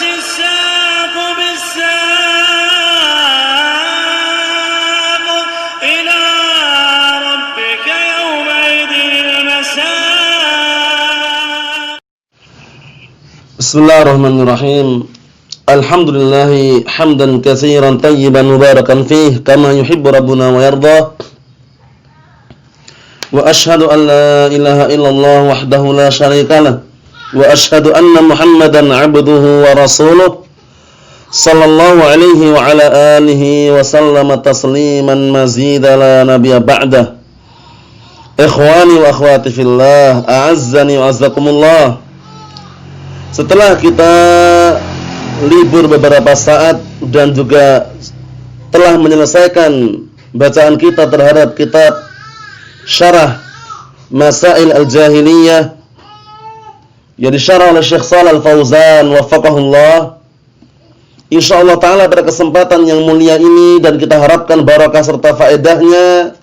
الساق بالساق إلى ربك يومئذ المساق. بسم الله الرحمن الرحيم. الحمد لله حمدا كثيرا طيبا مباركا فيه كما يحب ربنا ويرضى. وأشهد أن لا إله إلا الله وحده لا شريك له وأشهد أن محمدا عبده ورسوله صلى الله عليه وعلى آله وسلم تسليما مزيدا لا نبي بعده. Ikhwani wa akhwati fillah, a'azzani wa azzakumullah. Setelah kita libur beberapa saat dan juga telah menyelesaikan bacaan kita terhadap kitab Syarah Masail Al-Jahiliyah yang disyarah oleh Syekh Shalih Al-Fauzan waffaqahullah, insyaallah taala pada kesempatan yang mulia ini dan kita harapkan barakah serta faedahnya,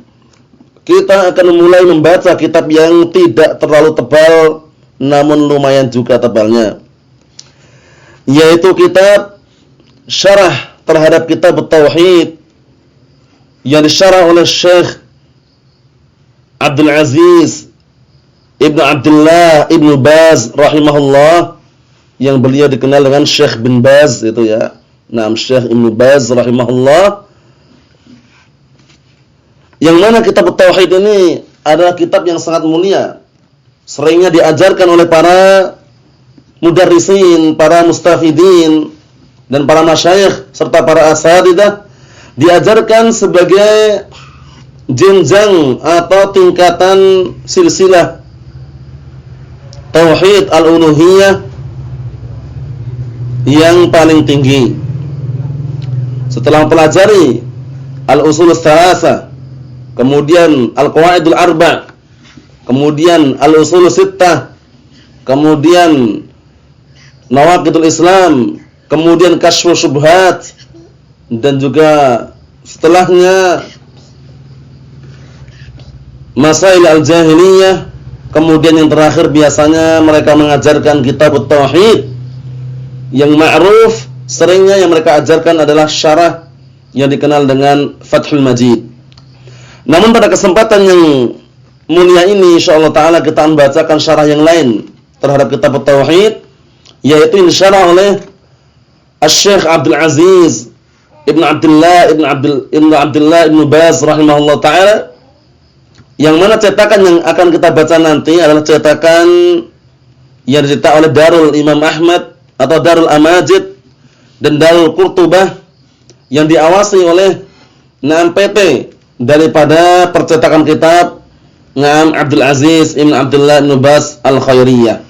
kita akan mulai membaca kitab yang tidak terlalu tebal namun lumayan juga tebalnya, yaitu kitab Syarah terhadap kitab Tauhid yang disyarah oleh Syekh Abdul Aziz Ibnu Abdullah Ibnu Baz rahimahullah, yang beliau dikenal dengan Syekh bin Baz itu ya. Nah, Syekh Ibnu Baz rahimahullah, yang mana kitab Tauhid ini adalah kitab yang sangat mulia. Seringnya diajarkan oleh para mudarrisin, para mustafidin dan para masyayikh serta para asatidzah, diajarkan sebagai jenjang atau tingkatan silsilah Tauhid al-uluhiyah yang paling tinggi. Setelah mempelajari al-usul tsalatsa, kemudian al-qawaidul arba', kemudian al-usul sittah, kemudian nawaqidul Islam, kemudian kasyfus syubhat, dan juga setelahnya Masail Al-Jahiliyah, kemudian yang terakhir biasanya mereka mengajarkan kitab Tauhid yang ma'ruf, seringnya yang mereka ajarkan adalah syarah yang dikenal dengan Fathul Majid. Namun pada kesempatan yang mulia ini insyaallah taala kita membacakan syarah yang lain terhadap kitab Tauhid, yaitu yang disyarah oleh Asy-Syaikh Abdul Aziz Ibnu Abdullah Ibnu Baz rahimahullah taala, yang mana cetakan yang akan kita baca nanti adalah cetakan yang dicetak oleh Darul Imam Ahmad atau Darul Amajid dan Darul Qurtubah, yang diawasi oleh PT daripada percetakan kitab Abdul Aziz Ibn Abdullah Ibn Baz Al-Khairiyah.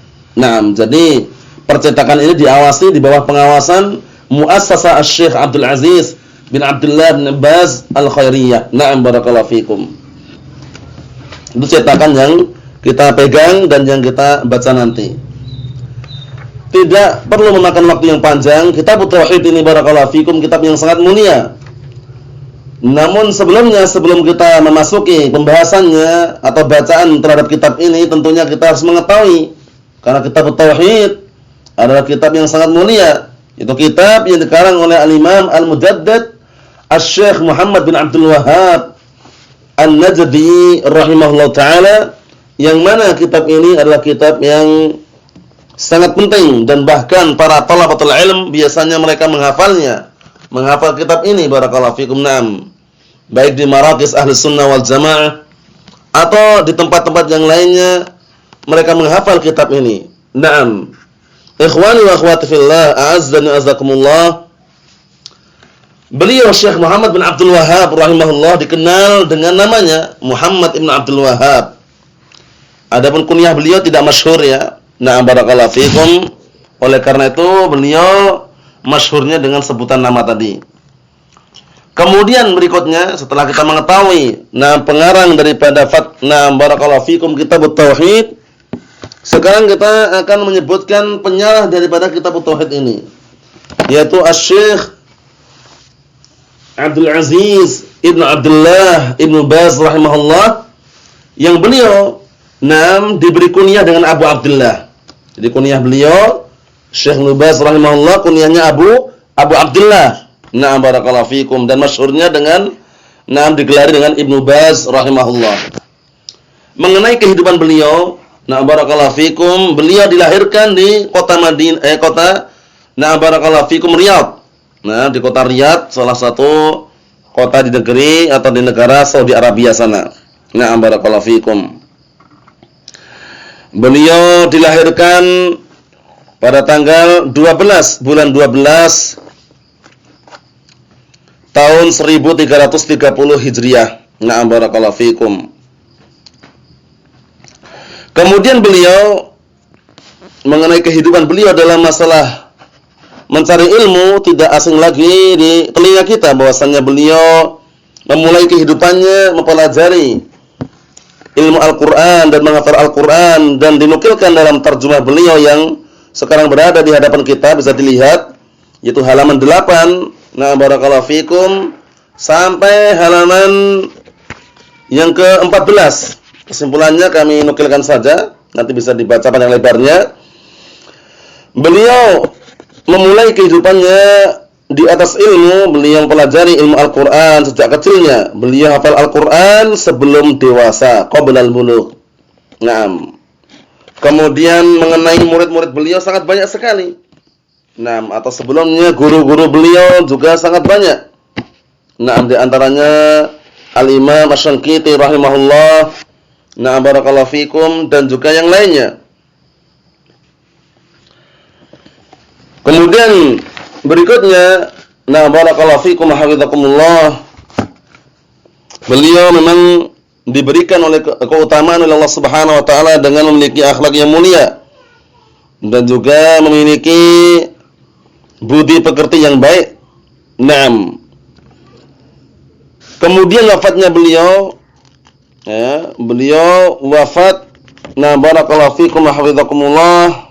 Jadi percetakan ini diawasi di bawah pengawasan Muassasah Asy-Syaikh Abdul Aziz bin Abdullah Ibn Baz Al-Khairiyah. Barakallahu fikum. Itu cetakan yang kita pegang dan yang kita baca nanti. Tidak perlu memakan waktu yang panjang. Kitab Tauhid ini barakallahu fikum kitab yang sangat mulia. Namun sebelumnya, sebelum kita memasuki pembahasannya atau bacaan terhadap kitab ini, tentunya kita harus mengetahui, karena kitab Tauhid adalah kitab yang sangat mulia. Itu kitab yang dikarang oleh Al-Imam Al-Mujaddid Asy-Syaikh Muhammad bin Abdul Wahhab An-Najdi rahimahullah ta'ala, yang mana kitab ini adalah kitab yang sangat penting dan bahkan para thalabatul ilm biasanya mereka menghafal kitab ini barakallahu fikum. Baik di marakis ahli sunnah wal jamaah atau di tempat-tempat yang lainnya mereka menghafal kitab ini. Ikhwani wa akhwati fillah, a'azzani wa azzakumullah. Beliau Syekh Muhammad bin Abdul Wahhab rahimahullah dikenal dengan namanya Muhammad ibn Abdul Wahhab. Adapun kunyah beliau tidak masyhur ya. Barakallahu fikum. Oleh karena itu beliau masyhurnya dengan sebutan nama tadi. Kemudian berikutnya setelah kita mengetahui pengarang daripada barakallahu fikum kitab Tauhid, sekarang kita akan menyebutkan penyarah daripada kitab Tauhid ini, yaitu Asy-Syaikh Abdul Aziz Ibnu Abdullah Ibnu Baz rahimahullah, yang beliau diberi kunyah dengan Abu Abdullah. Jadi kunyah beliau Syekh Ibnu Baz rahimahullah kunyahnya Abu Abdullah. Na'am barakallahu fikum, dan masyhurnya dengan digelari dengan Ibnu Baz rahimahullah. Mengenai kehidupan beliau, na'am barakallahu fikum, beliau dilahirkan di kota barakallahu fikum Riyadh. Nah, di kota Riyadh, salah satu kota di negeri atau di negara Saudi Arabia sana. Na'am barakallahu fikum. Beliau dilahirkan pada tanggal 12 bulan 12 tahun 1330 Hijriah. Na'am barakallahu fikum. Kemudian beliau mengenai kehidupan beliau dalam masalah mencari ilmu tidak asing lagi di telinga kita bahwasanya beliau memulai kehidupannya mempelajari ilmu Al-Qur'an dan menghafal Al-Qur'an, dan dinukilkan dalam terjemah beliau yang sekarang berada di hadapan kita, bisa dilihat yaitu halaman 8. Nah, barakallahu fikum, sampai halaman yang ke-14. Kesimpulannya kami nukilkan saja, nanti bisa dibaca panjang lebarnya. Beliau memulai kehidupannya di atas ilmu. Beliau mempelajari ilmu Al-Qur'an sejak kecilnya. Beliau hafal Al-Qur'an sebelum dewasa, qablal bulugh. Naam. Kemudian mengenai murid-murid beliau sangat banyak sekali. Naam, atau sebelumnya guru-guru beliau juga sangat banyak. Naam, di antaranya Al-Imam Asy-Syanqiti rahimahullah. Naam barakallahu fikum, dan juga yang lainnya. Kemudian berikutnya, nah barakallahu fikum hafizakumullah, beliau memang diberikan oleh keutamaan oleh Allah Subhanahu wa taala dengan memiliki akhlak yang mulia dan juga memiliki budi pekerti yang baik. Naam. Kemudian wafatnya beliau, ya, beliau wafat, nah barakallahu fikum hafizakumullah,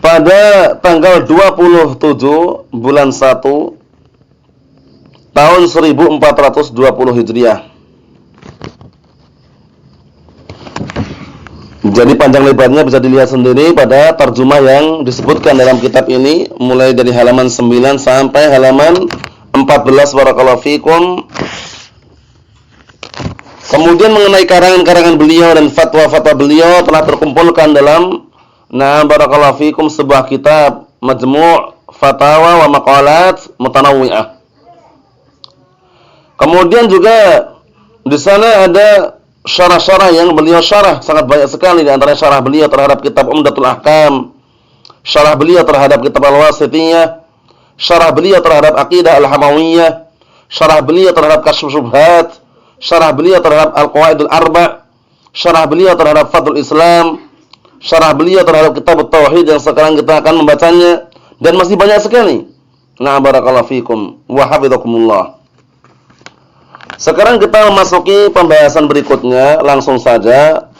pada tanggal 27 bulan 1 tahun 1420 Hijriah. Jadi panjang lebarnya bisa dilihat sendiri pada terjemah yang disebutkan dalam kitab ini, mulai dari halaman 9 sampai halaman 14 barakallahu fikum. Kemudian mengenai karangan-karangan beliau dan fatwa-fatwa beliau telah terkumpulkan dalam barakallahu fikum sebuah kitab Majmu' Fatawa wa Maqalat Mutanawwi'ah. Kemudian juga di sana ada syarah-syarah yang beliau syarah sangat banyak sekali, di antara syarah beliau terhadap kitab Umdatul Ahkam, syarah beliau terhadap kitab Al-Wasithiyah, syarah beliau terhadap Aqidah Al-Hamawiyah, syarah beliau terhadap Kasyfus Syubhat, syarah beliau terhadap Al-Qawaidul Arba', syarah beliau terhadap Fadlul Islam, syarah beliau terhadap kitab Tauhid yang sekarang kita akan membacanya, dan masih banyak sekali. Nah barakallahu fikum wa hafizakumullah. Sekarang kita memasuki pembahasan berikutnya, langsung saja.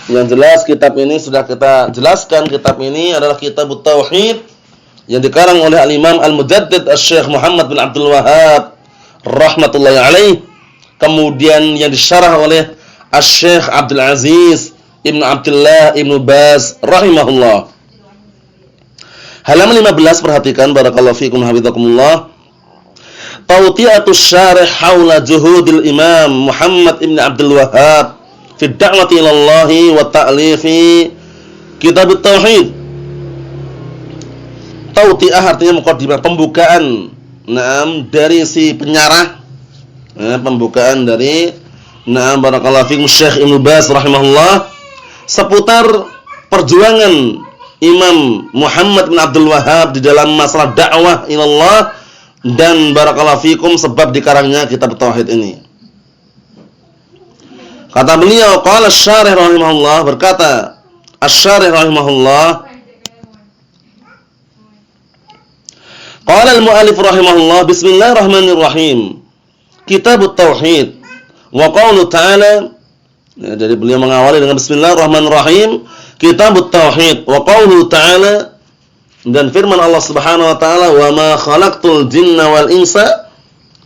Yang jelas kitab ini sudah kita jelaskan, kitab ini adalah kitab Tauhid yang dikarang oleh Al-Imam Al-Mujaddid Asy-Syaikh Muhammad bin Abdul Wahhab rahmatullahi alaih. Kemudian yang disyarah oleh Asy-Syaikh Abdul Aziz Ibnu Abdullah Ibnu Baz rahimahullah. Halaman 15, perhatikan barakallahu fikum hafizakumullah. Tawti'atus syarih haula juhudil Imam Muhammad ibn Abdul Wahhab fi da'wati ilallahi wa ta'lifi kitab Tauhid. Tawti'ah artinya muqaddimah, pembukaan. Dari si penyarah, pembukaan dari barakallahu fikum Syekh Ibnu Baz rahimahullah seputar perjuangan Imam Muhammad bin Abdul Wahhab di dalam masalah dakwah ilallah, dan barakallahu fikum sebab dikarangnya kitab Tauhid ini. Kata beliau, qala asy-syarih rahimahullah, berkata asy-syarih rahimahullah, qala al-mu'allif rahimahullah, bismillahirrahmanirrahim, kitab Tauhid wa qaulu ta'ala. Jadi beliau mengawali dengan bismillahirrahmanirrahim, kitab Tauhid wa qaulu ta'ala, dan firman Allah Subhanahu wa taala, wa ma khalaqtul jinna wal insa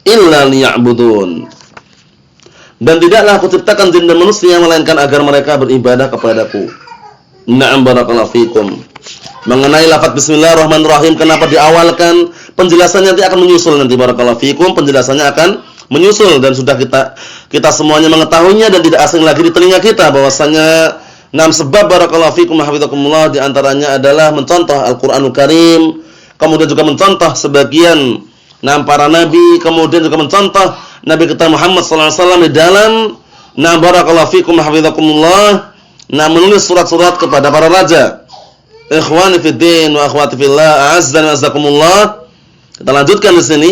illa liya'budun. Dan tidaklah aku ciptakan jin dan manusia melainkan agar mereka beribadah kepadaku. Na'am barakallahu fikum. Mengenai lafaz bismillahirrahmanirrahim, kenapa diawalkan? Penjelasannya nanti akan menyusul nanti barakallahu fikum, penjelasannya akan menyusul dan sudah kita semuanya mengetahuinya dan tidak asing lagi di telinga kita bahwasanya sebab barakallahu fikum hafizakumullah di antaranya adalah mencontoh Al-Qur'anul Karim, kemudian juga mencontoh sebagian para nabi, kemudian juga mencontoh Nabi kita Muhammad sallallahu alaihi wasallam di dalam barakallahu fikum hafizakumullah menulis surat-surat kepada para raja. Ikhwani fid din wa akhwati fillah, a'azzani wa azzakumullah. Kita lanjutkan di sini.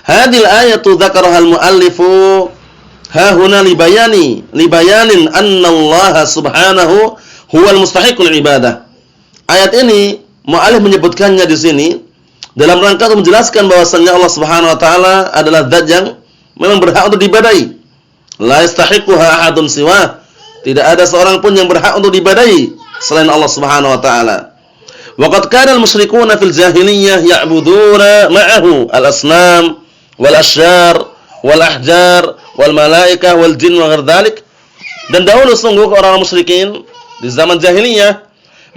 Hadil ayatu dzakaraha al-muallifu ha huna libayanin anna Allah subhanahu huwal mustahiqul ibadah. Ayat ini muallif menyebutkannya di sini dalam rangka untuk menjelaskan bahwasanya Allah Subhanahu wa taala adalah zat yang memang berhak untuk diibadahi. La yastahiquha ahadun siwa. Tidak ada seorang pun yang berhak untuk diibadahi selain Allah Subhanahu wa taala. Waqad kana al-musyrikuuna fil jahiliyah ya'buduna ma'ahu al-asnam wal asyjar wal ahjar wal malaikah wal jin wa ghair dzalik. Dan dahulu sungguh orang musyrikin di zaman jahiliyah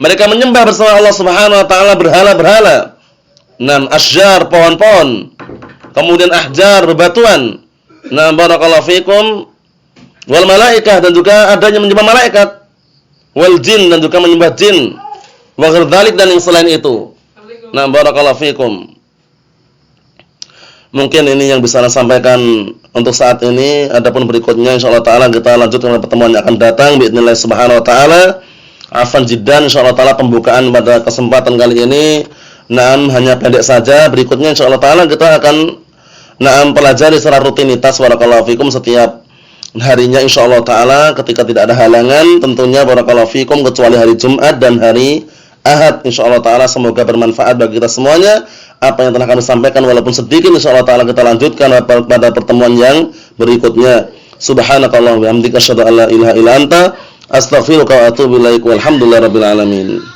mereka menyembah bersama Allah Subhanahu wa taala berhala-berhala. Asyjar pohon-pohon, kemudian ahjar bebatuan. Barakallahu fikum, wal malaikah dan juga adanya menyembah malaikat, wal jin dan juga menyembah jin, wa ghair dzalik dan yang selain itu. Barakallahu fikum. Mungkin ini yang bisa saya sampaikan untuk saat ini. Adapun berikutnya insyaallah taala kita lanjutkan pada pertemuan yang akan datang باذنillah subhanahu wa taala. Afan jiddan insyaallah taala pembukaan pada kesempatan kali ini hanya pendek saja. Berikutnya insyaallah taala kita akan pelajari secara rutinitas barakallahu fikum setiap harinya insyaallah taala ketika tidak ada halangan tentunya barakallahu fikum, kecuali hari Jumat dan hari Ahad insyaallah taala. Semoga bermanfaat bagi kita semuanya apa yang telah kami sampaikan, walaupun sedikit insyaallah taala kita lanjutkan pada pertemuan yang berikutnya. Subhanakallahumma wa bihamdika asyhadu an la ilaha illa anta astaghfiruka wa atubu ilaik. Walhamdulillahirabbil alamin.